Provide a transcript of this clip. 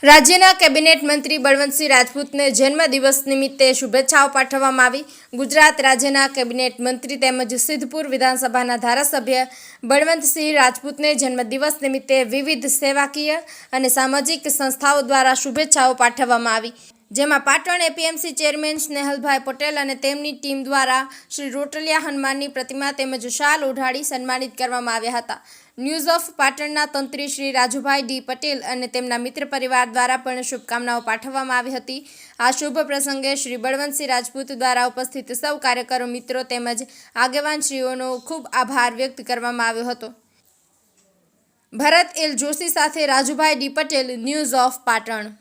રાજ્યના કેબિનેટ મંત્રી બળવંતસિંહ રાજપૂતને જન્મદિવસ નિમિત્તે શુભેચ્છાઓ પાઠવવામાં આવી। ગુજરાત રાજ્યના કેબિનેટ મંત્રી તેમજ સિદ્ધપુર વિધાનસભાના ધારાસભ્ય બળવંતસિંહ રાજપૂતને જન્મદિવસ નિમિત્તે વિવિધ સેવાકીય અને સામાજિક સંસ્થાઓ દ્વારા શુભેચ્છાઓ પાઠવવામાં આવી, જેમાં પાટણ એપીએમસી ચેરમેન સ્નેહલભાઈ પટેલ અને તેમની ટીમ દ્વારા શ્રી રોટલિયા હનુમાનની પ્રતિમા તેમજ શાલ ઓઢાડી સન્માનિત કરવામાં આવ્યા હતા। ન્યૂઝ ઓફ પાટણના તંત્રી શ્રી રાજુભાઈ ડી પટેલ અને તેમના મિત્ર પરિવાર દ્વારા પણ શુભકામનાઓ પાઠવવામાં આવી હતી। આ શુભ પ્રસંગે શ્રી બળવંતસિંહ રાજપૂત દ્વારા ઉપસ્થિત સૌ કાર્યકરો, મિત્રો તેમજ આગેવાનશ્રીઓનો ખૂબ આભાર વ્યક્ત કરવામાં આવ્યો હતો। ભરત એલ જોશી સાથે Rajubhai D Patel, news of Patan.